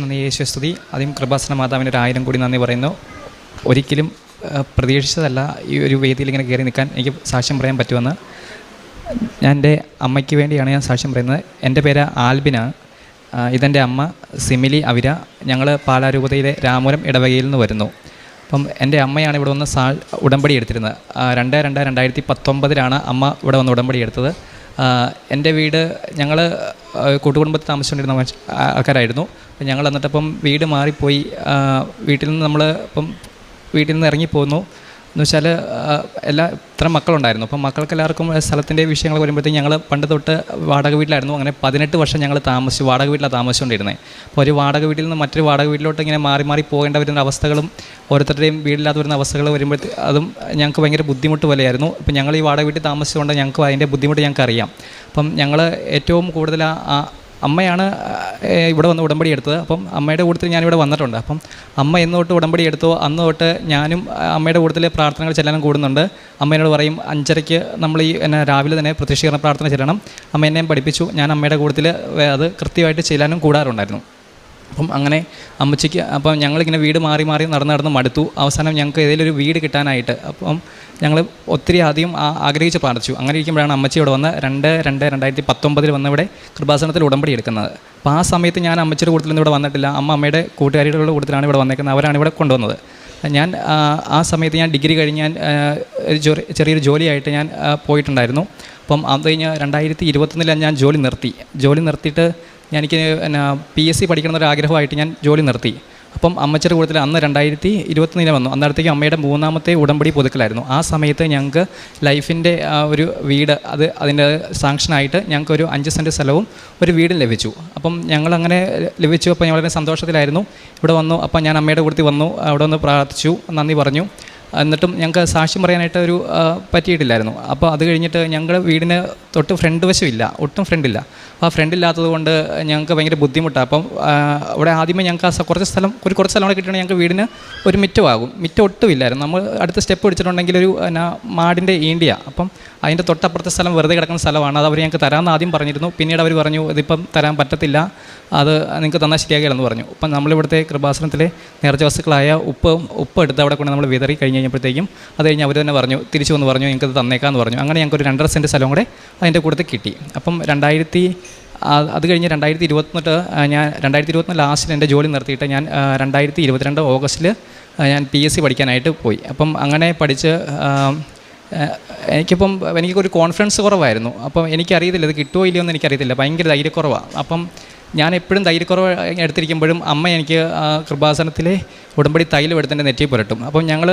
നന്ദി യേശുസ്തുതി. ആദ്യം കൃപാസന മാതാവിന് 1000 കോടി നന്ദി പറയുന്നു. ഒരിക്കലും പ്രതീക്ഷിച്ചതല്ല ഈ ഒരു വേദിയിൽ ഇങ്ങനെ കയറി നിൽക്കാൻ എനിക്ക് സാക്ഷ്യം പറയാൻ പറ്റുമെന്ന്. ഞാൻ എൻ്റെ അമ്മയ്ക്ക് വേണ്ടിയാണ് ഞാൻ സാക്ഷ്യം പറയുന്നത്. എൻ്റെ പേര് ആൽബിന, ഇതെൻ്റെ അമ്മ സിമിലി അവിര. ഞങ്ങൾ പാലാരൂപതയിലെ രാമപുരം ഇടവകയിൽ നിന്ന് വരുന്നു. അപ്പം എൻ്റെ അമ്മയാണ് ഇവിടെ വന്ന് ഉടമ്പടി എടുത്തിരുന്നത്. 2/2/2019 അമ്മ ഇവിടെ വന്ന് ഉടമ്പടി എടുത്തത്. എൻ്റെ വീട് ഞങ്ങൾ കൂട്ടുകുടുംബത്തിൽ താമസിച്ചുകൊണ്ടിരുന്ന ആൾക്കാരായിരുന്നു. അപ്പം ഞങ്ങൾ എന്നിട്ടപ്പം വീട് മാറിപ്പോയി. വീട്ടിൽ നിന്ന് ഇറങ്ങിപ്പോന്നു എന്ന് വെച്ചാൽ ഇത്ര മക്കളുണ്ടായിരുന്നു. അപ്പം മക്കൾക്ക് എല്ലാവർക്കും സ്ഥലത്തിൻ്റെ വിഷയങ്ങൾ വരുമ്പോഴത്തേക്കും ഞങ്ങൾ പണ്ട് തൊട്ട് വാടക വീട്ടിലായിരുന്നു. അങ്ങനെ 18 വർഷം ഞങ്ങൾ വാടക വീട്ടിലാണ് താമസിച്ചുകൊണ്ടിരുന്നത്. അപ്പോൾ ഒരു വാടക വീട്ടിൽ നിന്ന് മറ്റൊരു വാടക വീട്ടിലോട്ട് ഇങ്ങനെ മാറി പോകേണ്ട വരുന്ന അവസ്ഥകളും ഓരോരുത്തരുടെയും വീടില്ലാത്ത വരുന്ന അവസ്ഥകൾ വരുമ്പോഴത്തേക്ക് അതും ഞങ്ങൾക്ക് ഭയങ്കര ബുദ്ധിമുട്ട് പോലെയായിരുന്നു. അപ്പം ഞങ്ങൾ ഈ വാടക വീട്ടിൽ താമസിച്ചുകൊണ്ട് ഞങ്ങൾക്ക് അതിൻ്റെ ബുദ്ധിമുട്ട് ഞങ്ങൾക്ക് അറിയാം. അപ്പം ഞങ്ങൾ ഏറ്റവും കൂടുതൽ അമ്മയാണ് ഇവിടെ വന്ന് ഉടമ്പടി എടുത്തത്. അപ്പം അമ്മയുടെ കൂട്ടത്തിൽ ഞാനിവിടെ വന്നിട്ടുണ്ട്. അപ്പം അമ്മ എന്ന് തൊട്ട് ഉടമ്പടി എടുത്തോ അന്ന് തൊട്ട് ഞാനും അമ്മയുടെ കൂട്ടത്തിൽ പ്രാർത്ഥനകൾ ചെല്ലാനും കൂടുന്നുണ്ട്. അമ്മ എന്നോട് പറയും 5:30 നമ്മൾ രാവിലെ തന്നെ പ്രത്യക്ഷീകരണ പ്രാർത്ഥന ചെല്ലണം. അമ്മ എന്നെയും പഠിപ്പിച്ചു. ഞാൻ അമ്മയുടെ കൂട്ടത്തിൽ അത് കൃത്യമായിട്ട് ചെല്ലാനും കൂടാറുണ്ടായിരുന്നു. അപ്പം അങ്ങനെ അമ്മച്ചിക്ക് അപ്പം ഞങ്ങളിങ്ങനെ വീട് മാറി നടന്ന് മടുത്തു. അവസാനം ഞങ്ങൾക്ക് ഏതെങ്കിലും ഒരു വീട് കിട്ടാനായിട്ട് അപ്പം ഞങ്ങൾ ഒത്തിരി ആദ്യം ആഗ്രഹിച്ച് പ്രാർത്ഥിച്ചു. അങ്ങനെ ഇരിക്കുമ്പോഴാണ് അമ്മച്ചി ഇവിടെ വന്ന് 2/2/2019 വന്ന് ഇവിടെ കൃപാസനത്തിൽ ഉടമ്പടി എടുക്കുന്നത്. അപ്പോൾ ആ സമയത്ത് ഞാൻ അമ്മച്ചിയുടെ കൂട്ടത്തിൽ നിന്ന് ഇവിടെ വന്നിട്ടില്ല. അമ്മയുടെ കൂട്ടുകാരികളുടെ കൂട്ടത്തിലാണ് ഇവിടെ വന്നേക്കുന്നത്. അവരാണ് ഇവിടെ കൊണ്ടുവന്നത്. ഞാൻ ആ സമയത്ത് ഞാൻ ഡിഗ്രി കഴിഞ്ഞ് ഞാൻ ചെറിയൊരു ജോലിയായിട്ട് ഞാൻ പോയിട്ടുണ്ടായിരുന്നു. അപ്പം അത് കഴിഞ്ഞ് 2021 ഞാൻ ജോലി നിർത്തിയിട്ട് എനിക്ക് PSC പഠിക്കണമെന്നൊരു ആഗ്രഹമായിട്ട് ഞാൻ ജോലി നിർത്തി. അപ്പം അമ്മച്ചിയുടെ കൂട്ടത്തിൽ അന്ന് 2021 വന്നു. അന്നേരത്തേക്ക് അമ്മയുടെ 3ാമത്തെ ഉടമ്പടി പുതുക്കലായിരുന്നു. ആ സമയത്ത് ഞങ്ങൾക്ക് ലൈഫിൻ്റെ ഒരു വീട് അതിൻ്റെ സാങ്ഷനായിട്ട് ഞങ്ങൾക്ക് ഒരു 5 സെൻറ്റ് സ്ഥലവും ഒരു വീടും ലഭിച്ചു. അപ്പം ഞങ്ങളങ്ങനെ ലഭിച്ചു. അപ്പോൾ ഞങ്ങൾ വളരെ സന്തോഷത്തിലായിരുന്നു. ഇവിടെ വന്നു. അപ്പം ഞാൻ അമ്മയുടെ കൂട്ടത്തിൽ വന്നു. അവിടെ വന്ന് പ്രാർത്ഥിച്ചു, നന്ദി പറഞ്ഞു. എന്നിട്ടും ഞങ്ങൾക്ക് സാക്ഷ്യം പറയാനായിട്ട് പറ്റിയിട്ടില്ലായിരുന്നു. അപ്പോൾ അത് കഴിഞ്ഞിട്ട് ഞങ്ങളുടെ വീടിന് തൊട്ട് ഫ്രണ്ട് വശമില്ല, ഒട്ടും ഫ്രണ്ടില്ല. ആ ഫ്രണ്ടില്ലാത്തത് കൊണ്ട് ഞങ്ങൾക്ക് ഭയങ്കര ബുദ്ധിമുട്ടാണ്. അപ്പം ഇവിടെ ആദ്യമേ ഞങ്ങൾക്ക് കുറച്ച് സ്ഥലം കൂടെ കിട്ടുകയാണെങ്കിൽ ഞങ്ങൾക്ക് വീടിന് ഒരു മിറ്റമാകും. മിറ്റം ഒട്ടുമില്ലായിരുന്നു. നമ്മൾ അടുത്ത സ്റ്റെപ്പ് പിടിച്ചിട്ടുണ്ടെങ്കിൽ ഒരു മാടിൻ്റെ ഈണ്ടിയാണ്. അപ്പം അതിൻ്റെ തൊട്ടപ്പുറത്തെ സ്ഥലം വെറുതെ കിടക്കുന്ന സ്ഥലമാണ്. അത് അവർ ഞങ്ങൾക്ക് തരാമെന്ന് ആദ്യം പറഞ്ഞിരുന്നു. പിന്നീട് അവർ പറഞ്ഞു ഇതിപ്പം തരാൻ പറ്റത്തില്ല, അത് നിങ്ങൾക്ക് തന്നാൽ ശരിയാകില്ലെന്ന് പറഞ്ഞു. അപ്പം നമ്മളിവിടുത്തെ കൃപാസനത്തിലെ നേർച്ച വസ്തുക്കളായ ഉപ്പ് എടുത്ത് അവിടെ കൊണ്ട് നമ്മൾ വിതറി കഴിഞ്ഞപ്പോഴത്തേക്കും അത് കഴിഞ്ഞ് അവർ തന്നെ പറഞ്ഞു, തിരിച്ചു വന്ന് പറഞ്ഞു ഞങ്ങൾക്ക് തന്നേക്കാമെന്ന് പറഞ്ഞു. അങ്ങനെ ഞങ്ങൾക്ക് ഒരു 2.5 സെൻറ്റ് സ്ഥലം കൂടെ അതിൻ്റെ കൂട്ടത്തിൽ കിട്ടി. അപ്പം അത് കഴിഞ്ഞ് 2021 ഞാൻ 2021 ലാസ്റ്റിൽ എൻ്റെ ജോലി നിർത്തിയിട്ട് ഞാൻ 2022 ഓഗസ്റ്റിൽ ഞാൻ PSC പഠിക്കാനായിട്ട് പോയി. അപ്പം അങ്ങനെ പഠിച്ച് എനിക്കൊരു കോൺഫിഡൻസ് കുറവായിരുന്നു. അപ്പം എനിക്കറിയത്തില്ല ഇത് കിട്ടുമോ ഇല്ലയോ എന്ന് എനിക്കറിയത്തില്ല. ഭയങ്കര ധൈര്യക്കുറവാണ്. അപ്പം ഞാൻ എപ്പോഴും ധൈര്യക്കുറവ് എടുത്തിരിക്കുമ്പോഴും അമ്മ എനിക്ക് കൃപാസനത്തിലെ ഉടമ്പടി തൈലം എടുത്തിൻ്റെ നെറ്റി പുരട്ടും. അപ്പം ഞങ്ങൾ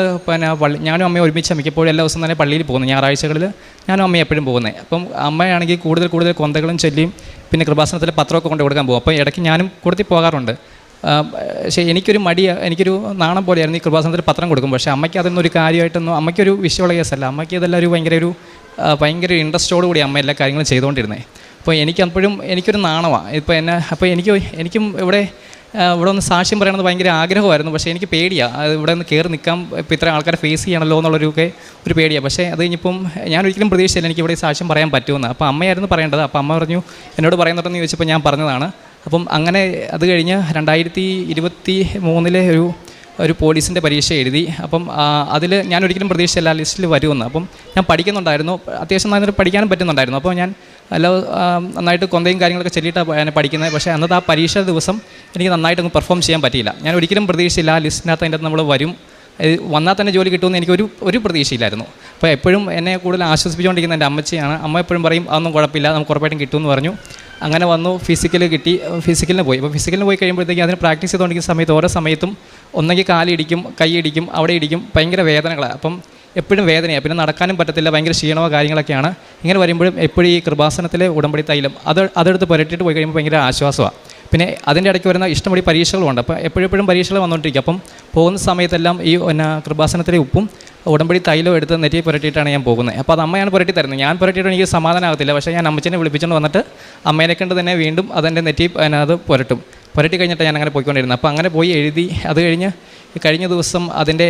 ഞാനും അമ്മയും ഒരുമിച്ച് മിക്കപ്പോഴും എല്ലാ ദിവസവും തന്നെ പള്ളിയിൽ പോകുന്നു. ഞായറാഴ്ചകളിൽ ഞാനും അമ്മയും എപ്പോഴും പോകുന്നത്. അപ്പം അമ്മയാണെങ്കിൽ കൂടുതൽ കൊന്തകളും ചൊല്ലിയും പിന്നെ കൃപാസനത്തിലെ പത്രമൊക്കെ കൊണ്ട് കൊടുക്കാൻ പോകും. അപ്പോൾ ഇടയ്ക്ക് ഞാനും കൂടുതൽ പോകാറുണ്ട്. പക്ഷേ എനിക്കൊരു നാണം പോലെയായിരുന്നു ഈ കൃപാസനത്തിൽ പത്രം കൊടുക്കും. പക്ഷേ അമ്മയ്ക്ക് അതൊന്നും ഒരു കാര്യമായിട്ടൊന്നും അമ്മയ്ക്കൊരു വിഷയമുള്ള കേസല്ല. അമ്മയ്ക്ക് ഇതെല്ലാം ഭയങ്കര ഇൻട്രസ്റ്റോടു കൂടി അമ്മ എല്ലാ കാര്യങ്ങളും ചെയ്തുകൊണ്ടിരുന്നത്. അപ്പോൾ എനിക്കൊരു നാണമാണ് അപ്പോൾ എനിക്കും ഇവിടെ ഒന്ന് സാക്ഷ്യം പറയണമെന്ന് ഭയങ്കര ആഗ്രഹമായിരുന്നു. പക്ഷേ എനിക്ക് പേടിയാണ്. ഇവിടെ ഒന്ന് കയറി നിൽക്കാൻ ഇപ്പോൾ ഇത്ര ആൾക്കാരെ ഫേസ് ചെയ്യണമല്ലോ ഒരു പേടിയാണ്. പക്ഷേ അത് കഴിഞ്ഞപ്പം ഞാൻ ഒരിക്കലും പ്രതീക്ഷിച്ചില്ല എനിക്ക് ഇവിടെ സാക്ഷ്യം പറയാൻ പറ്റുമെന്ന്. അപ്പോൾ അമ്മയായിരുന്നു പറയേണ്ടത്. അപ്പോൾ അമ്മ പറഞ്ഞു എന്നോട് പറയുന്നുണ്ടെന്ന് ചോദിച്ചപ്പോൾ ഞാൻ പറഞ്ഞതാണ്. അപ്പം അങ്ങനെ അത് കഴിഞ്ഞ് 2023 ഒരു പോലീസിൻ്റെ പരീക്ഷ എഴുതി. അപ്പം അതിൽ ഞാൻ ഒരിക്കലും പ്രതീക്ഷിച്ചില്ല ലിസ്റ്റിൽ വരുമെന്ന്. അപ്പം ഞാൻ പഠിക്കുന്നുണ്ടായിരുന്നു, അത്യാവശ്യം നന്നായിട്ട് പഠിക്കാനും പറ്റുന്നുണ്ടായിരുന്നു. അപ്പോൾ ഞാൻ നന്നായിട്ട് കൊന്തയും കാര്യങ്ങളൊക്കെ ചൊല്ലിയിട്ടാണ് പഠിക്കുന്നത്. പക്ഷേ അന്നത്തെ ആ പരീക്ഷ ദിവസം എനിക്ക് നന്നായിട്ടൊന്നും പെർഫോം ചെയ്യാൻ പറ്റിയില്ല. ഞാൻ ഒരിക്കലും പ്രതീക്ഷിച്ചില്ല ആ ലിസ്റ്റിനകത്ത് അതിൻ്റെ നമ്മൾ വരും, വന്നാൽ തന്നെ ജോലി കിട്ടുമെന്ന് എനിക്ക് ഒരു പ്രതീക്ഷയില്ലായിരുന്നു. അപ്പോൾ എപ്പോഴും എന്നെ കൂടുതൽ ആശ്വസിപ്പിച്ചുകൊണ്ടിരിക്കുന്ന എൻ്റെ അമ്മച്ചിയാണ്. അമ്മ എപ്പോഴും പറയും അതൊന്നും കുഴപ്പമില്ല, നമുക്ക് ഉറപ്പായിട്ടും കിട്ടുമെന്ന് പറഞ്ഞു. അങ്ങനെ വന്നു. ഫിസിക്കലിന് പോയി. അപ്പോൾ ഫിസിക്കലിന് പോയി കഴിയുമ്പോഴത്തേക്കും അതിന് പ്രാക്ടീസ് ചെയ്തുകൊണ്ടിരിക്കുന്ന സമയത്ത് ഓരോ സമയത്തും ഒന്നെങ്കിൽ കാലിടിക്കും, കൈയിടിക്കും, അവിടെ ഇടിക്കും, ഭയങ്കര വേദനകളാണ്. അപ്പം എപ്പോഴും വേദനയാണ്. പിന്നെ നടക്കാനും പറ്റത്തില്ല, ഭയങ്കര ക്ഷീണമോ കാര്യങ്ങളൊക്കെയാണ്. ഇങ്ങനെ വരുമ്പോഴും എപ്പോഴും ഈ കൃപാസനത്തിലെ ഉടമ്പടി തൈലം അതെടുത്ത് പുരട്ടിയിട്ട് പോയി കഴിയുമ്പോൾ ഭയങ്കര ആശ്വാസമാണ്. പിന്നെ അതിൻ്റെ ഇടയ്ക്ക് വരുന്ന ഇഷ്ടംപടി പരീക്ഷകളുണ്ട്. അപ്പോൾ എപ്പോഴും പരീക്ഷകൾ വന്നുകൊണ്ടിരിക്കും. അപ്പം പോകുന്ന സമയത്തെല്ലാം ഈ കൃപാസനത്തിലെ ഉപ്പും ഉടമ്പടി തൈലം എടുത്ത് നെറ്റി പുരട്ടിയിട്ടാണ് ഞാൻ പോകുന്നത്. അപ്പോൾ അത് അമ്മയാണ് പുരട്ടി തരുന്നത്. ഞാൻ പുരട്ടിയിട്ട് എനിക്ക് സമാധാനമാകത്തില്ല. പക്ഷേ ഞാൻ അമ്മച്ചിനെ വിളിപ്പിച്ചുകൊണ്ട് വന്നിട്ട് അമ്മേനെ കണ്ട് തന്നെ വീണ്ടും അതെൻ്റെ നെറ്റി അത് പുരട്ടി കഴിഞ്ഞിട്ട് ഞാൻ അങ്ങനെ പോയിക്കൊണ്ടിരുന്നത്. അപ്പോൾ അങ്ങനെ പോയി എഴുതി. അത് കഴിഞ്ഞ ദിവസം അതിൻ്റെ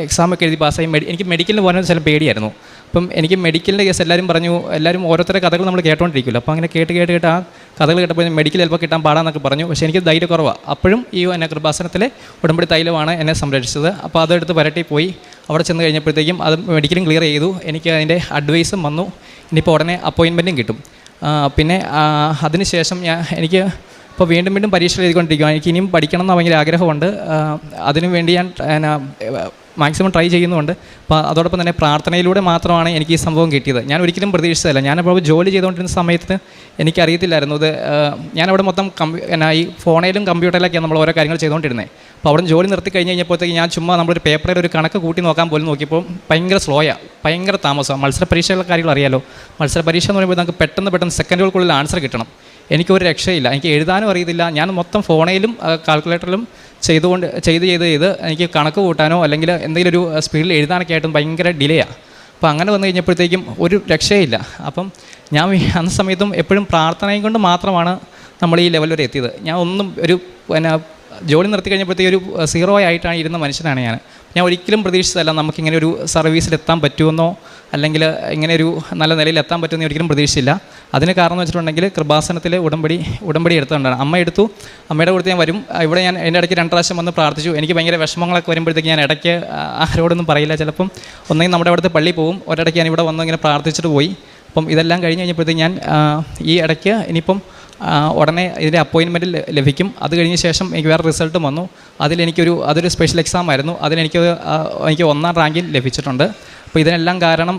എക്സാമൊക്കെ എഴുതി പാസ്സായി. എനിക്ക് മെഡിക്കലിന് പോകാൻ ചില പേടിയായിരുന്നു. അപ്പം എനിക്ക് മെഡിക്കലിൻ്റെ കേസ് എല്ലാവരും ഓരോരുത്തരുടെ കഥകൾ നമ്മൾ കേട്ടോണ്ടിരിക്കുമല്ലോ. അപ്പോൾ അങ്ങനെ കേട്ട് ആ കഥകൾ കേട്ടപ്പോൾ മെഡിക്കൽ ചിലപ്പോൾ കിട്ടാൻ പാടാന്നൊക്കെ പറഞ്ഞു. പക്ഷേ എനിക്ക് ധൈര്യക്കുറവാണ്. അപ്പോഴും ഈ എന്നെ കൃപാസനത്തിലെ ഉടമ്പടി തൈലമാണ് എന്നെ സംരക്ഷിച്ചത്. അപ്പോൾ അതെടുത്ത് പുരട്ടി പോയി. അവിടെ ചെന്ന് കഴിഞ്ഞപ്പോഴത്തേക്കും അത് മെഡിക്കലും ക്ലിയർ ചെയ്തു. എനിക്ക് അതിൻ്റെ അഡ്വൈസും വന്നു. ഇനിയിപ്പോൾ ഉടനെ അപ്പോയിൻമെൻറ്റും കിട്ടും. പിന്നെ അതിന് ശേഷം എനിക്ക് ഇപ്പോൾ വീണ്ടും പരീക്ഷ എഴുതിക്കൊണ്ടിരിക്കുകയാണ്. എനിക്ക് ഇനിയും പഠിക്കണം എന്ന് ഭയങ്കര ആഗ്രഹമുണ്ട്. അതിനു വേണ്ടി ഞാൻ മാക്സിമം ട്രൈ ചെയ്യുന്നുണ്ട്. അപ്പോൾ അതോടൊപ്പം തന്നെ പ്രാർത്ഥനയിലൂടെ മാത്രമാണ് എനിക്ക് ഈ സംഭവം കിട്ടിയത്. ഞാൻ ഒരിക്കലും പ്രതീക്ഷിച്ചതല്ല. ഞാനപ്പോൾ ജോലി ചെയ്തുകൊണ്ടിരുന്ന സമയത്ത് എനിക്കറിയത്തില്ലായിരുന്നു ഇത്. ഞാനവിടെ മൊത്തം ഈ ഫോണിലും കമ്പ്യൂട്ടറിലൊക്കെയാണ് നമ്മൾ ഓരോ കാര്യങ്ങൾ ചെയ്തുകൊണ്ടിരുന്നത്. അപ്പോൾ അവിടെ ജോലി നിർത്തി കഴിഞ്ഞ് കഴിഞ്ഞപ്പോഴത്തേക്ക് ഞാൻ ചുമ്മാ നമ്മളൊരു പേപ്പറിൽ ഒരു കണക്ക് കൂട്ടി നോക്കാൻ പോലും നോക്കിയപ്പോൾ ഭയങ്കര സ്ലോയാണ്, ഭയങ്കര താമസമാണ്. മത്സര പരീക്ഷകളുടെ കാര്യങ്ങൾ അറിയാലോ. മത്സര പരീക്ഷ എന്ന് പറയുമ്പോൾ നമുക്ക് പെട്ടെന്ന് സെക്കൻഡുകൾക്കുള്ളിൽ ആൻസർ കിട്ടണം. എനിക്കൊരു രക്ഷയില്ല. എനിക്ക് എഴുതാനും അറിയത്തില്ല. ഞാൻ മൊത്തം ഫോണിലും കാൽക്കുലേറ്ററിലും ചെയ്ത് എനിക്ക് കണക്ക് കൂട്ടാനോ അല്ലെങ്കിൽ എന്തെങ്കിലും ഒരു സ്പീഡിൽ എഴുതാനൊക്കെ ആയിട്ടും ഭയങ്കര ഡിലേയാണ്. അപ്പോൾ അങ്ങനെ വന്നു കഴിഞ്ഞപ്പോഴത്തേക്കും ഒരു രക്ഷയില്ല. അപ്പം ഞാൻ അന്ന സമയത്തും എപ്പോഴും പ്രാർത്ഥനയും കൊണ്ട് മാത്രമാണ് നമ്മൾ ഈ ലെവൽ വരെ എത്തിയത്. ഞാൻ ഒന്നും ജോലി നിർത്തി കഴിഞ്ഞപ്പോഴത്തേക്ക് ഒരു 0 ആയിട്ടാണ് ഇരുന്ന മനുഷ്യനാണ് ഞാൻ ഒരിക്കലും പ്രതീക്ഷിച്ചതല്ല നമുക്കിങ്ങനെ ഒരു സർവീസിലെത്താൻ പറ്റുമെന്നോ അല്ലെങ്കിൽ ഇങ്ങനെ ഒരു നല്ല നിലയിൽ എത്താൻ പറ്റുമെന്ന് ഒരിക്കലും പ്രതീക്ഷിച്ചില്ല. അതിന് കാരണം എന്ന് വെച്ചിട്ടുണ്ടെങ്കിൽ കൃപാസനത്തിൽ ഉടമ്പടി എടുത്തുകൊണ്ടാണ്. അമ്മ എടുത്തു. അമ്മയുടെ കൂടെ ഞാൻ വരും. ഇവിടെ ഞാൻ എൻ്റെ ഇടയ്ക്ക് 2 പ്രാവശ്യം വന്ന് പ്രാർത്ഥിച്ചു. എനിക്ക് ഭയങ്കര വിഷമങ്ങളൊക്കെ വരുമ്പോഴത്തേക്ക് ഞാൻ ഇടയ്ക്ക് ആരോടൊന്നും പറയില്ല. ചിലപ്പം ഒന്നെങ്കിൽ നമ്മുടെ അവിടുത്തെ പള്ളി പോകും, ഒരിടയ്ക്ക് ഞാൻ ഇവിടെ വന്ന് ഇങ്ങനെ പ്രാർത്ഥിച്ചിട്ട് പോയി. അപ്പം ഇതെല്ലാം കഴിഞ്ഞ് കഴിഞ്ഞപ്പോഴത്തേക്ക് ഞാൻ ഈ ഇടയ്ക്ക് ഇനിയിപ്പം ഉടനെ ഇതിൻ്റെ അപ്പോയിൻമെൻറ്റ് ലഭിക്കും. അത് കഴിഞ്ഞ ശേഷം എനിക്ക് വേറെ റിസൾട്ടും വന്നു. അതൊരു സ്പെഷ്യൽ എക്സാം ആയിരുന്നു. എനിക്ക് 1ാം റാങ്കിൽ ലഭിച്ചിട്ടുണ്ട്. അപ്പോൾ ഇതിനെല്ലാം കാരണം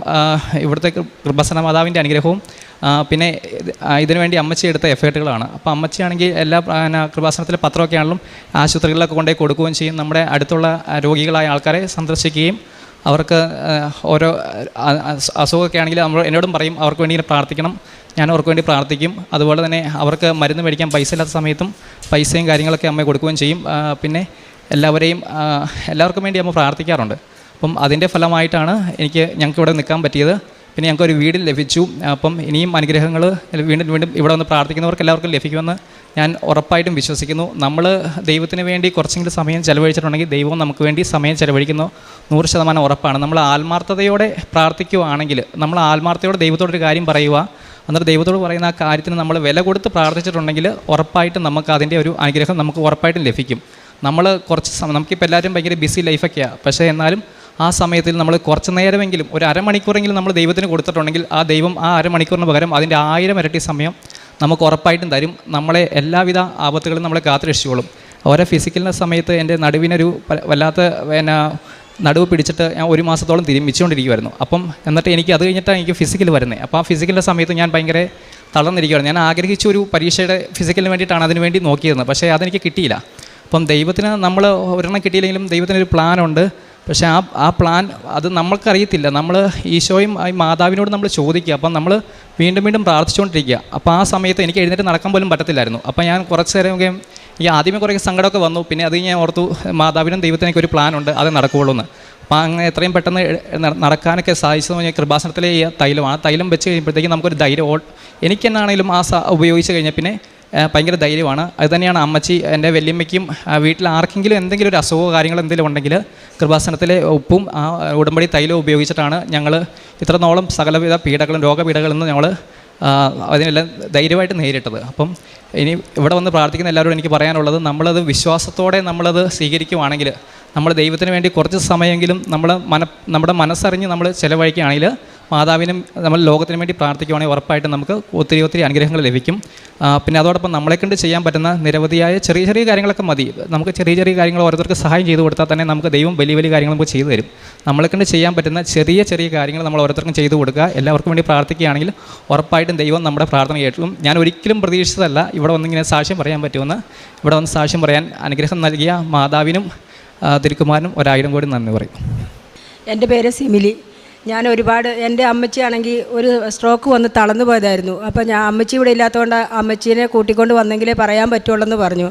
ഇവിടുത്തെ കൃപാസന മാതാവിൻ്റെ അനുഗ്രഹവും പിന്നെ ഇതിനുവേണ്ടി അമ്മച്ചി എടുത്ത എഫേർട്ടുകളാണ്. അപ്പോൾ അമ്മച്ചിയാണെങ്കിൽ എല്ലാ കൃപാസനത്തിലെ പത്രമൊക്കെ ആണെങ്കിലും ആശുപത്രികളിലൊക്കെ കൊണ്ടുപോയി കൊടുക്കുകയും ചെയ്യും. നമ്മുടെ അടുത്തുള്ള രോഗികളായ ആൾക്കാരെ സന്ദർശിക്കുകയും അവർക്ക് ഓരോ അസുഖമൊക്കെ ആണെങ്കിൽ എന്നോടും പറയും അവർക്ക് വേണ്ടി പ്രാർത്ഥിക്കണം. ഞാൻ അവർക്ക് വേണ്ടി പ്രാർത്ഥിക്കും. അതുപോലെ തന്നെ അവർക്ക് മരുന്ന് മേടിക്കാൻ പൈസ ഇല്ലാത്ത സമയത്തും പൈസയും കാര്യങ്ങളൊക്കെ അമ്മ കൊടുക്കുകയും ചെയ്യും. പിന്നെ എല്ലാവർക്കും വേണ്ടി അമ്മ പ്രാർത്ഥിക്കാറുണ്ട്. അപ്പം അതിൻ്റെ ഫലമായിട്ടാണ് ഞങ്ങൾക്ക് ഇവിടെ നിൽക്കാൻ പറ്റിയത്. പിന്നെ ഞങ്ങൾക്കൊരു വീട് ലഭിച്ചു. അപ്പം ഇനിയും അനുഗ്രഹങ്ങൾ വീണ്ടും ഇവിടെ വന്ന് പ്രാർത്ഥിക്കുന്നവർക്ക് എല്ലാവർക്കും ലഭിക്കുമെന്ന് ഞാൻ ഉറപ്പായിട്ടും വിശ്വസിക്കുന്നു. നമ്മൾ ദൈവത്തിന് വേണ്ടി കുറച്ചെങ്കിലും സമയം ചിലവഴിച്ചിട്ടുണ്ടെങ്കിൽ ദൈവവും നമുക്ക് വേണ്ടി സമയം ചിലവഴിക്കുന്നു 100% ഉറപ്പാണ്. നമ്മൾ ആത്മാർത്ഥതയോടെ പ്രാർത്ഥിക്കുകയാണെങ്കിൽ, നമ്മൾ ആത്മാർത്ഥതയോടെ ദൈവത്തോടൊരു കാര്യം പറയുക, എന്നിട്ട് ദൈവത്തോട് പറയുന്ന ആ കാര്യത്തിന് നമ്മൾ വില കൊടുത്ത് പ്രാർത്ഥിച്ചിട്ടുണ്ടെങ്കിൽ ഉറപ്പായിട്ടും നമുക്ക് അതിൻ്റെ ഒരു അനുഗ്രഹം നമുക്ക് ഉറപ്പായിട്ടും ലഭിക്കും. നമുക്കിപ്പോൾ എല്ലാവരും ഭയങ്കര ബിസി ലൈഫൊക്കെയാണ്. പക്ഷേ എന്നാലും ആ സമയത്തിൽ നമ്മൾ കുറച്ച് നേരമെങ്കിലും ഒരു അരമണിക്കൂറെങ്കിലും നമ്മൾ ദൈവത്തിന് കൊടുത്തിട്ടുണ്ടെങ്കിൽ ആ ദൈവം ആ അരമണിക്കൂറിന് പകരം അതിൻ്റെ 1000 ഇരട്ടി സമയം നമുക്ക് ഉറപ്പായിട്ടും തരും. നമ്മളെ എല്ലാവിധ ആപത്തുകളും നമ്മളെ കാത്തുരക്ഷിച്ചോളും. ഓരോ ഫിസിക്കലിൻ്റെ സമയത്ത് എൻ്റെ നടുവിനൊരു വല്ലാത്ത നടുവ് പിടിച്ചിട്ട് ഞാൻ 1 മാസത്തോളം തിരുമ്മിച്ചുകൊണ്ടിരിക്കുമായിരുന്നു. എന്നിട്ട് അത് കഴിഞ്ഞിട്ടാണ് എനിക്ക് ഫിസിക്കൽ വരുന്നത്. അപ്പോൾ ആ ഫിസിക്കലിൻ്റെ സമയത്ത് ഞാൻ ഭയങ്കര തളർന്നിരിക്കുകയായിരുന്നു. ഞാൻ ആഗ്രഹിച്ച ഒരു പരീക്ഷയുടെ ഫിസിക്കലിന് വേണ്ടിയിട്ടാണ് അതിനുവേണ്ടി നോക്കിയിരുന്നത്. പക്ഷേ അതെനിക്ക് കിട്ടിയില്ല. ദൈവത്തിന് നമ്മൾ ഒരെണ്ണം കിട്ടിയില്ലെങ്കിലും ദൈവത്തിനൊരു പ്ലാനുണ്ട്. പക്ഷേ ആ പ്ലാൻ അത് നമ്മൾക്കറിയത്തില്ല. നമ്മൾ ഈശോയും മാതാവിനോട് നമ്മൾ ചോദിക്കുക. നമ്മൾ വീണ്ടും പ്രാർത്ഥിച്ചുകൊണ്ടിരിക്കുക. അപ്പോൾ ആ സമയത്ത് എനിക്ക് എഴുന്നേറ്റ് നടക്കാൻ പോലും പറ്റത്തില്ലായിരുന്നു. അപ്പോൾ ഞാൻ കുറച്ച് നേരം ആദ്യമേ കുറേ സങ്കടമൊക്കെ വന്നു. പിന്നെ അത് ഞാൻ ഓർത്തു മാതാവിനും ദൈവത്തിനൊക്കെ ഒരു പ്ലാനുണ്ട്, അത് നടക്കുകയുള്ളൂ എന്ന്. അപ്പോൾ അങ്ങനെ എത്രയും പെട്ടെന്ന് നടക്കാനൊക്കെ സാധിച്ചതെന്ന് പറഞ്ഞാൽ കൃപാസനത്തിലെ ഈ തൈലമാണ്. തൈലം വെച്ച് കഴിയുമ്പോഴത്തേക്കും നമുക്കൊരു ധൈര്യം എനിക്കെന്നാണെങ്കിലും ഉപയോഗിച്ച് കഴിഞ്ഞാൽ പിന്നെ ഭയങ്കര ധൈര്യമാണ്. അത് തന്നെയാണ് അമ്മച്ചി എൻ്റെ വല്യമ്മയ്ക്കും വീട്ടിൽ ആർക്കെങ്കിലും എന്തെങ്കിലും ഒരു അസുഖമോ കാര്യങ്ങളോ എന്തെങ്കിലും ഉണ്ടെങ്കിൽ കൃപാസനത്തിലെ ഉപ്പും ആ ഉടമ്പടി തൈലവും ഉപയോഗിച്ചിട്ടാണ് ഞങ്ങൾ ഇത്രത്തോളം സകലവിധ രോഗപീഠകളിൽ നിന്ന് ഞങ്ങൾ അതിനെല്ലാം ധൈര്യമായിട്ട് നേരിട്ടത്. ഇനി ഇവിടെ വന്ന് പ്രാർത്ഥിക്കുന്ന എല്ലാവരോടും എനിക്ക് പറയാനുള്ളത്, നമ്മളത് വിശ്വാസത്തോടെ നമ്മളത് സ്വീകരിക്കുവാണെങ്കിൽ, നമ്മൾ ദൈവത്തിന് വേണ്ടി കുറച്ച് സമയമെങ്കിലും നമ്മുടെ മനസ്സറിഞ്ഞ് നമ്മൾ ചിലവഴിക്കുകയാണെങ്കിൽ, മാതാവിനും നമ്മൾ ലോകത്തിന് വേണ്ടി പ്രാർത്ഥിക്കുവാണെങ്കിൽ ഉറപ്പായിട്ടും നമുക്ക് ഒത്തിരി അനുഗ്രഹങ്ങൾ ലഭിക്കും. പിന്നെ അതോടൊപ്പം നമ്മളെക്കൊണ്ട് ചെയ്യാൻ പറ്റുന്ന നിരവധിയായ ചെറിയ കാര്യങ്ങളൊക്കെ മതി. നമുക്ക് ചെറിയ കാര്യങ്ങൾ ഓരോരുത്തർക്ക് സഹായം ചെയ്തു കൊടുത്താൽ തന്നെ നമുക്ക് ദൈവം വലിയ കാര്യങ്ങൾ നമുക്ക് ചെയ്തു തരും. നമ്മളെക്കൊണ്ട് ചെയ്യാൻ പറ്റുന്ന ചെറിയ കാര്യങ്ങൾ നമ്മൾ ഓരോരുത്തർക്കും ചെയ്തു കൊടുക്കുക. എല്ലാവർക്കും വേണ്ടി പ്രാർത്ഥിക്കുകയാണെങ്കിൽ ഉറപ്പായിട്ടും ദൈവം നമ്മുടെ പ്രാർത്ഥന കേട്ടും. ഞാൻ ഒരിക്കലും പ്രതീക്ഷിച്ചതല്ല ഇവിടെ വന്നിങ്ങനെ സാക്ഷ്യം പറയാൻ പറ്റുമെന്ന്. ഇവിടെ വന്ന് സാക്ഷ്യം പറയാൻ അനുഗ്രഹം നൽകിയ മാതാവിനും തിരുക്കുമാരനും 1000 കോടി നന്ദി പറയും. എൻ്റെ പേര് സിമിലി. ഞാൻ എൻ്റെ അമ്മച്ചിയാണെങ്കിൽ ഒരു സ്ട്രോക്ക് വന്ന് തളർന്നു പോയതായിരുന്നു. അപ്പോൾ അമ്മച്ചി ഇവിടെ ഇല്ലാത്തതുകൊണ്ട് അമ്മച്ചീനെ കൂട്ടിക്കൊണ്ട് വന്നെങ്കിലേ പറയാൻ പറ്റുള്ളൂ എന്ന് പറഞ്ഞു.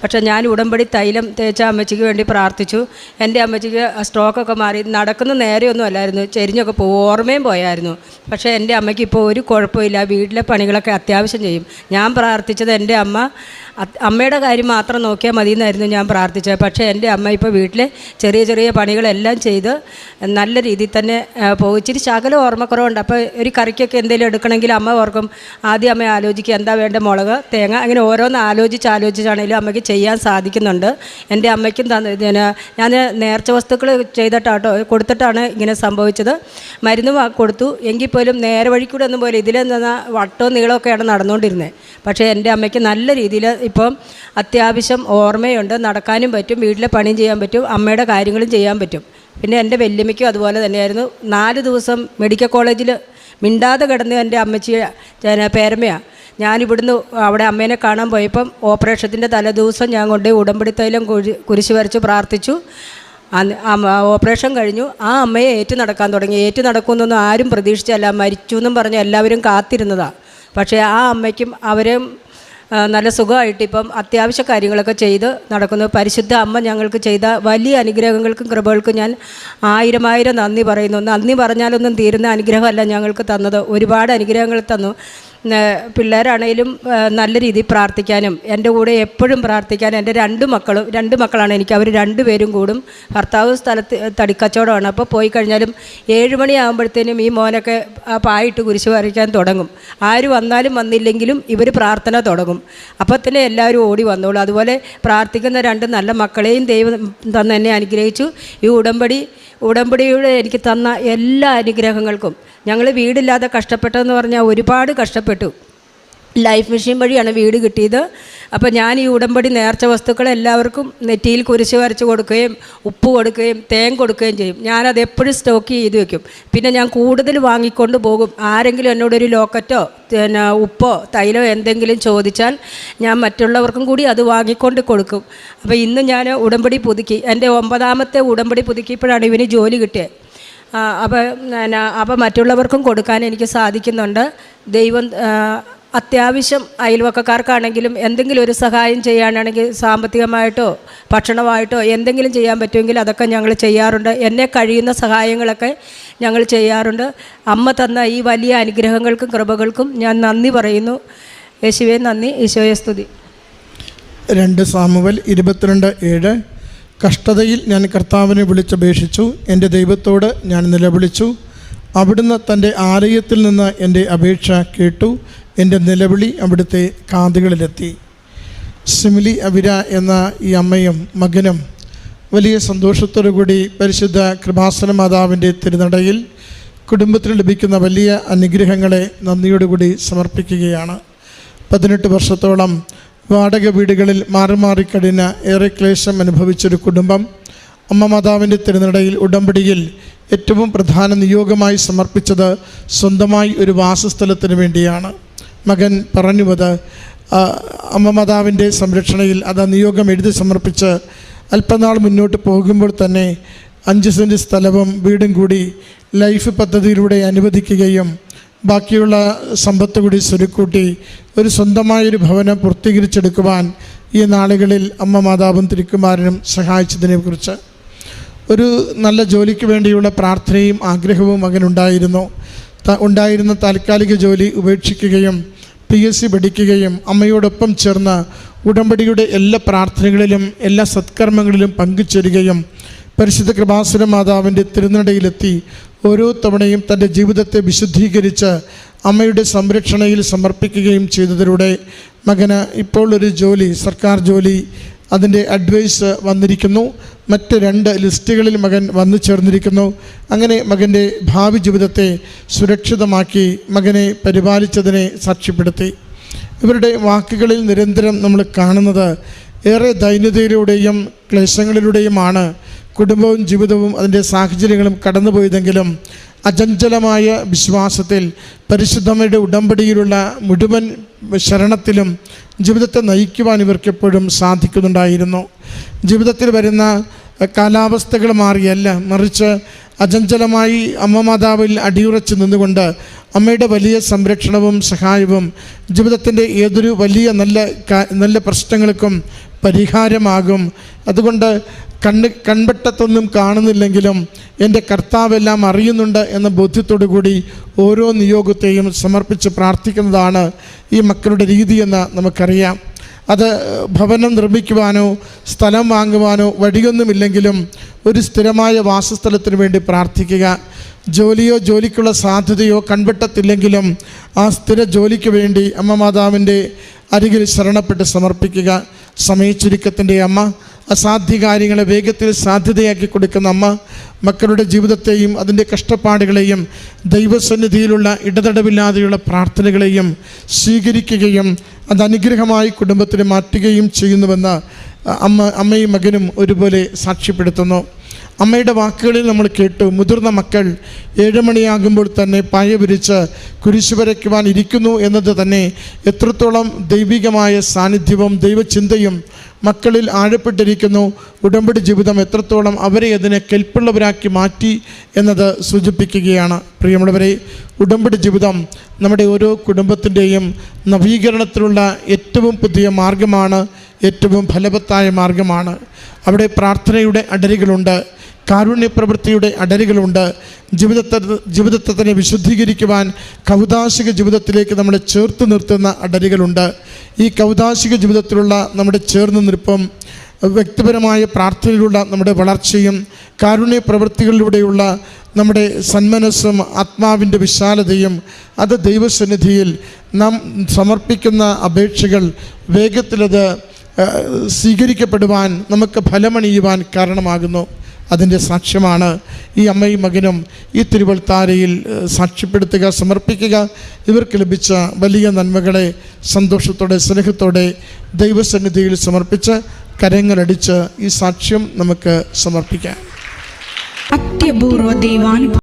പക്ഷേ ഞാൻ ഉടമ്പടി തൈലം തേച്ച അമ്മച്ചിക്ക് വേണ്ടി പ്രാർത്ഥിച്ചു. എൻ്റെ അമ്മച്ചിക്ക് സ്ട്രോക്കൊക്കെ മാറി. നടക്കുന്ന നേരെയൊന്നും അല്ലായിരുന്നു, ചെരിഞ്ഞൊക്കെ ഓർമ്മയും പോയായിരുന്നു. പക്ഷേ എൻ്റെ അമ്മയ്ക്ക് ഇപ്പോൾ ഒരു കുഴപ്പമില്ല. വീട്ടിലെ പണികളൊക്കെ അത്യാവശ്യം ചെയ്യും. ഞാൻ പ്രാർത്ഥിച്ചത് എൻ്റെ അമ്മ അമ്മയുടെ കാര്യം മാത്രം നോക്കിയാൽ മതി എന്നായിരുന്നു ഞാൻ പ്രാർത്ഥിച്ചത്. പക്ഷേ എൻ്റെ അമ്മ ഇപ്പോൾ വീട്ടിലെ ചെറിയ ചെറിയ പണികളെല്ലാം ചെയ്ത് നല്ല രീതിയിൽ തന്നെ പോകും. ഇച്ചിരി ശകലം ഓർമ്മക്കുറവുണ്ട്. അപ്പോൾ ഒരു കറിക്കൊക്കെ എന്തെങ്കിലും എടുക്കണമെങ്കിൽ അമ്മ ഓർക്കും, ആദ്യം അമ്മ ആലോചിക്കുക എന്താ വേണ്ട, മുളക്, തേങ്ങ, അങ്ങനെ ഓരോന്ന് ആലോചിച്ചാണെങ്കിലും അമ്മയ്ക്ക് ചെയ്യാൻ സാധിക്കുന്നുണ്ട്. എൻ്റെ അമ്മയ്ക്കും ഞാൻ നേർച്ച വസ്തുക്കൾ കൊടുത്തിട്ടാണ് ഇങ്ങനെ സംഭവിച്ചത്. മരുന്ന് കൊടുത്തു എങ്കിൽ പോലും നേരെ വഴിക്കൂടെ ഒന്നും പോലെ ഇതിൽ വട്ടവും നീളമൊക്കെയാണ് നടന്നുകൊണ്ടിരുന്നത്. പക്ഷേ എൻ്റെ അമ്മയ്ക്ക് നല്ല രീതിയിൽ ഇപ്പം അത്യാവശ്യം ഓർമ്മയുണ്ട്, നടക്കാനും പറ്റും, വീട്ടിലെ പണിയും ചെയ്യാൻ പറ്റും, അമ്മയുടെ കാര്യങ്ങളും ചെയ്യാൻ പറ്റും. പിന്നെ എൻ്റെ വല്യമ്മയ്ക്കും അതുപോലെ തന്നെയായിരുന്നു. 4 ദിവസം മെഡിക്കൽ കോളേജിൽ മിണ്ടാതെ കിടന്ന് എൻ്റെ അമ്മച്ചി പേരമ്മയാണ്. ഞാനിവിടുന്ന് അവിടെ അമ്മേനെ കാണാൻ പോയപ്പം ഓപ്പറേഷത്തിൻ്റെ തലേദിവസം ഞാൻ കൊണ്ട് ഉടമ്പടി തൈലം കുരിശ് വരച്ച് പ്രാർത്ഥിച്ചു. ഓപ്പറേഷൻ കഴിഞ്ഞു. ആ അമ്മയെ ഏറ്റു നടക്കാൻ തുടങ്ങി. ഏറ്റു നടക്കുമെന്നൊന്നും ആരും പ്രതീക്ഷിച്ചല്ല, മരിച്ചു എന്നും പറഞ്ഞ് എല്ലാവരും കാത്തിരുന്നതാണ്. പക്ഷേ ആ അമ്മയ്ക്കും അവരും നല്ല സുഖമായിട്ട് ഇപ്പം അത്യാവശ്യ കാര്യങ്ങളൊക്കെ ചെയ്ത് നടക്കുന്നു. പരിശുദ്ധ അമ്മ ഞങ്ങൾക്ക് ചെയ്ത വലിയ അനുഗ്രഹങ്ങൾക്കും കൃപകൾക്കും ഞാൻ 1000 നന്ദി പറയുന്നു. നന്ദി പറഞ്ഞാലൊന്നും തീരുന്ന അനുഗ്രഹമല്ല ഞങ്ങൾക്ക് തന്നത്, ഒരുപാട് അനുഗ്രഹങ്ങൾ തന്നു. പിള്ളേരാണേലും നല്ല രീതിയിൽ പ്രാർത്ഥിക്കാനും എൻ്റെ കൂടെ എപ്പോഴും പ്രാർത്ഥിക്കാനും എൻ്റെ 2 മക്കളാണ് എനിക്ക്. അവർ 2 പേരും കൂടും. ഭർത്താവ് സ്ഥലത്ത് തടിക്കച്ചവടമാണ്. അപ്പോൾ പോയി കഴിഞ്ഞാലും 7 മണിയാകുമ്പോഴത്തേനും ഈ മോനൊക്കെ പായിട്ട് കുരിശ് വരയ്ക്കാൻ തുടങ്ങും. ആര് വന്നാലും വന്നില്ലെങ്കിലും ഇവർ പ്രാർത്ഥന തുടങ്ങും. അപ്പോൾ തന്നെ എല്ലാവരും ഓടി വന്നോളൂ. അതുപോലെ പ്രാർത്ഥിക്കുന്ന 2 നല്ല മക്കളെയും ദൈവം തന്ന് എന്നെ അനുഗ്രഹിച്ചു. ഈ ഉടമ്പടിയുടെ എനിക്ക് തന്ന എല്ലാ അനുഗ്രഹങ്ങൾക്കും. ഞങ്ങൾ വീടില്ലാതെ കഷ്ടപ്പെട്ടതെന്ന് പറഞ്ഞാൽ ഒരുപാട് കഷ്ടപ്പെട്ടു. ലൈഫ് മിഷൻ വഴിയാണ് വീട് കിട്ടിയത്. അപ്പോൾ ഞാൻ ഈ ഉടമ്പടി നേർച്ച വസ്തുക്കൾ എല്ലാവർക്കും നെറ്റിയിൽ കുരിശ് വരച്ച് കൊടുക്കുകയും ഉപ്പ് കൊടുക്കുകയും തേൻ കൊടുക്കുകയും ചെയ്യും. ഞാനത് എപ്പോഴും സ്റ്റോക്ക് ചെയ്ത് വെക്കും. പിന്നെ ഞാൻ കൂടുതൽ വാങ്ങിക്കൊണ്ട് പോകും. ആരെങ്കിലും എന്നോടൊരു ലോക്കറ്റോ ഉപ്പോ തൈലോ എന്തെങ്കിലും ചോദിച്ചാൽ ഞാൻ മറ്റുള്ളവർക്കും കൂടി അത് വാങ്ങിക്കൊണ്ട് കൊടുക്കും. അപ്പോൾ ഇന്ന് ഞാൻ ഉടമ്പടി പുതുക്കി. എൻ്റെ 9ാമത്തെ ഉടമ്പടി പുതുക്കിയപ്പോഴാണ് ഇവന് ജോലി കിട്ടിയത്. അപ്പോൾ മറ്റുള്ളവർക്കും കൊടുക്കാൻ എനിക്ക് സാധിക്കുന്നുണ്ട്. ദൈവം അത്യാവശ്യം അയൽവക്കക്കാർക്കാണെങ്കിലും എന്തെങ്കിലും ഒരു സഹായം ചെയ്യാനാണെങ്കിൽ സാമ്പത്തികമായിട്ടോ ഭക്ഷണമായിട്ടോ എന്തെങ്കിലും ചെയ്യാൻ പറ്റുമെങ്കിൽ അതൊക്കെ ഞങ്ങൾ ചെയ്യാറുണ്ട്. എന്നെ കഴിയുന്ന സഹായങ്ങളൊക്കെ ഞങ്ങൾ ചെയ്യാറുണ്ട്. അമ്മ തന്ന ഈ വലിയ അനുഗ്രഹങ്ങൾക്കും കൃപകൾക്കും ഞാൻ നന്ദി പറയുന്നു. യേശുവേ നന്ദി, ഈശോയെ സ്തുതി. 2 സാമുവേൽ 22:7 കഷ്ടതയിൽ ഞാൻ കർത്താവിനെ വിളിച്ചപേക്ഷിച്ചു, എൻ്റെ ദൈവത്തോട് ഞാൻ നിലവിളിച്ചു. അവിടുന്ന് തൻ്റെ ആലയത്തിൽ നിന്ന് എൻ്റെ അപേക്ഷ കേട്ടു. എൻ്റെ നിലവിളി അവിടുത്തെ കാതുകളിലെത്തി. സിമിലി അവിര എന്ന ഈ അമ്മയും മകനും വലിയ സന്തോഷത്തോടു കൂടി പരിശുദ്ധ കൃപാസന മാതാവിൻ്റെ തിരുനടയിൽ കുടുംബത്തിന് ലഭിക്കുന്ന വലിയ അനുഗ്രഹങ്ങളെ നന്ദിയോടുകൂടി സമർപ്പിക്കുകയാണ്. 18 വർഷത്തോളം വാടക വീടുകളിൽ മാറി കഴിഞ്ഞ ഏറെ ക്ലേശം അനുഭവിച്ചൊരു കുടുംബം അമ്മ മാതാവിൻ്റെ തിരുനടയിൽ ഉടമ്പടിയിൽ ഏറ്റവും പ്രധാന നിയോഗമായി സമർപ്പിച്ചത് സ്വന്തമായി ഒരു വാസസ്ഥലത്തിന് വേണ്ടിയാണ്. മകൻ പറഞ്ഞുവത് അമ്മ മാതാവിൻ്റെ സംരക്ഷണയിൽ അത് നിയോഗം എഴുതി സമർപ്പിച്ച് അല്പനാൾ മുന്നോട്ട് പോകുമ്പോൾ തന്നെ 5 സെൻറ്റ് സ്ഥലവും വീടും കൂടി ലൈഫ് പദ്ധതിയിലൂടെ അനുവദിക്കുകയും ബാക്കിയുള്ള സമ്പത്ത് കൂടി സ്വരുക്കൂട്ടി ഒരു സ്വന്തമായൊരു ഭവനം പൂർത്തീകരിച്ചെടുക്കുവാൻ ഈ നാളുകളിൽ അമ്മ മാതാവും തിരുക്കുമാരനും സഹായിച്ചതിനെക്കുറിച്ച് ഒരു നല്ല ജോലിക്ക് വേണ്ടിയുള്ള പ്രാർത്ഥനയും ആഗ്രഹവും മകനുണ്ടായിരുന്നു. ഉണ്ടായിരുന്ന താൽക്കാലിക ജോലി ഉപേക്ഷിക്കുകയും PSC പഠിക്കുകയും അമ്മയോടൊപ്പം ചേർന്ന് ഉടമ്പടിയുടെ എല്ലാ പ്രാർത്ഥനകളിലും എല്ലാ സത്കർമ്മങ്ങളിലും പങ്കുചേരുകയും പരിശുദ്ധ കൃപാസന മാതാവിൻ്റെ തിരുനടയിലെത്തി ഓരോ തവണയും തൻ്റെ ജീവിതത്തെ വിശുദ്ധീകരിച്ച് അമ്മയുടെ സംരക്ഷണയിൽ സമർപ്പിക്കുകയും ചെയ്തതിലൂടെ മകന് ഇപ്പോൾ ഒരു ജോലി, സർക്കാർ ജോലി, അതിൻ്റെ അഡ്വൈസ് വന്നിരിക്കുന്നു. മറ്റ് 2 ലിസ്റ്റുകളിൽ മകൻ വന്നു ചേർന്നിരിക്കുന്നു. അങ്ങനെ മകൻ്റെ ഭാവി ജീവിതത്തെ സുരക്ഷിതമാക്കി മകനെ പരിപാലിച്ചതിനെ സാക്ഷ്യപ്പെടുത്തി. ഇവരുടെ വാക്കുകളിൽ നിരന്തരം നമ്മൾ കാണുന്നത് ഏറെ ദൈന്യതയിലൂടെയും ക്ലേശങ്ങളിലൂടെയുമാണ് കുടുംബവും ജീവിതവും അതിൻ്റെ സാഹചര്യങ്ങളും കടന്നുപോയതെങ്കിലും അചഞ്ചലമായ വിശ്വാസത്തിൽ പരിശുദ്ധമ്മയുടെ ഉടമ്പടിയിലുള്ള മുഴുവൻ ശരണത്തിലും ജീവിതത്തെ നയിക്കുവാൻ ഇവർക്കെപ്പോഴും സാധിക്കുന്നുണ്ടായിരുന്നു. ജീവിതത്തിൽ വരുന്ന കാലാവസ്ഥകൾ മാറിയല്ല, മറിച്ച് അചഞ്ചലമായി അമ്മ മാതാവിൽ അടിയുറച്ച് നിന്നുകൊണ്ട് അമ്മയുടെ വലിയ സംരക്ഷണവും സഹായവും ജീവിതത്തിൻ്റെ ഏതൊരു വലിയ നല്ല പ്രശ്നങ്ങൾക്കും പരിഹാരമാകും. അതുകൊണ്ട് കൺവെട്ടത്തൊന്നും കാണുന്നില്ലെങ്കിലും എൻ്റെ കർത്താവെല്ലാം അറിയുന്നുണ്ട് എന്ന ബോധ്യത്തോടു കൂടി ഓരോ നിയോഗത്തെയും സമർപ്പിച്ച് പ്രാർത്ഥിക്കുന്നതാണ് ഈ മക്കളുടെ രീതിയെന്ന് നമുക്കറിയാം. അത് ഭവനം നിർമ്മിക്കുവാനോ സ്ഥലം വാങ്ങുവാനോ വഴിയൊന്നുമില്ലെങ്കിലും ഒരു സ്ഥിരമായ വാസസ്ഥലത്തിന് വേണ്ടി പ്രാർത്ഥിക്കുക. ജോലിയോ ജോലിക്കുള്ള സാധ്യതയോ കൺവെട്ടത്തില്ലെങ്കിലും ആ സ്ഥിര ജോലിക്ക് വേണ്ടി അമ്മ മാതാവിൻ്റെ അരികിൽ ശരണപ്പെട്ട് സമർപ്പിക്കുക. സമയച്ചുരുക്കത്തിൻ്റെ അമ്മ, അസാധ്യ കാര്യങ്ങളെ വേഗത്തിൽ സാധ്യതയാക്കി കൊടുക്കുന്ന അമ്മ, മക്കളുടെ ജീവിതത്തെയും അതിൻ്റെ കഷ്ടപ്പാടുകളെയും ദൈവസന്നിധിയിലുള്ള ഇടതടവില്ലാതെയുള്ള പ്രാർത്ഥനകളെയും സ്വീകരിക്കുകയും അത് അനുഗ്രഹമായി കുടുംബത്തിന് മാറ്റുകയും ചെയ്യുന്നുവെന്ന് അമ്മയും മകനും ഒരുപോലെ സാക്ഷ്യപ്പെടുത്തുന്നു. അമ്മയുടെ വാക്കുകളിൽ നമ്മൾ കേട്ടു, മുതിർന്ന മക്കൾ 7 മണിയാകുമ്പോൾ തന്നെ പായ വിരിച്ച് കുരിശു വരയ്ക്കുവാൻ ഇരിക്കുന്നു എന്നത് തന്നെ എത്രത്തോളം ദൈവികമായ സാന്നിധ്യവും ദൈവചിന്തയും മക്കളിൽ ആഴപ്പെട്ടിരിക്കുന്നു. ഉടമ്പടി ജീവിതം എത്രത്തോളം അവരെ അതിനെ കെൽപ്പുള്ളവരാക്കി മാറ്റി എന്നത് സൂചിപ്പിക്കുകയാണ്. പ്രിയമുള്ളവരെ, ഉടമ്പടി ജീവിതം നമ്മുടെ ഓരോ കുടുംബത്തിൻ്റെയും നവീകരണത്തിലുള്ള ഏറ്റവും പുതിയ മാർഗമാണ്, ഏറ്റവും ഫലവത്തായ മാർഗമാണ്. അവിടെ പ്രാർത്ഥനയുടെ അടരുകളുണ്ട്, കാരുണ്യപ്രവൃത്തിയുടെ അടരുകളുണ്ട്. ജീവിതത്തെ തന്നെ വിശുദ്ധീകരിക്കുവാൻ കൗദാശിക ജീവിതത്തിലേക്ക് നമ്മളെ ചേർത്ത് നിർത്തുന്ന അടരുകളുണ്ട്. ഈ കൗദാശിക ജീവിതത്തിലുള്ള നമ്മുടെ ചേർന്ന് നിൽപ്പും വ്യക്തിപരമായ പ്രാർത്ഥനയിലുള്ള നമ്മുടെ വളർച്ചയും കാരുണ്യപ്രവൃത്തികളിലൂടെയുള്ള നമ്മുടെ സന്മനസ്സും ആത്മാവിൻ്റെ വിശാലതയും അത് ദൈവസന്നിധിയിൽ നാം സമർപ്പിക്കുന്ന അപേക്ഷകൾ വേഗത്തിലത് സ്വീകരിക്കപ്പെടുവാൻ, നമുക്ക് ഫലമണിയുവാൻ കാരണമാകുന്നു. അതിൻ്റെ സാക്ഷ്യമാണ് ഈ അമ്മയും മകനും ഈ തിരുവൾത്താരയിൽ സാക്ഷ്യപ്പെടുത്തുക, സമർപ്പിക്കുക. ഇവർക്ക് ലഭിച്ച വലിയ നന്മകളെ സന്തോഷത്തോടെ സ്നേഹത്തോടെ ദൈവസന്നിധിയിൽ സമർപ്പിച്ച് കരങ്ങളടിച്ച് ഈ സാക്ഷ്യം നമുക്ക് സമർപ്പിക്കാം. അത്യപൂർവ ദൈവാനുഭവം.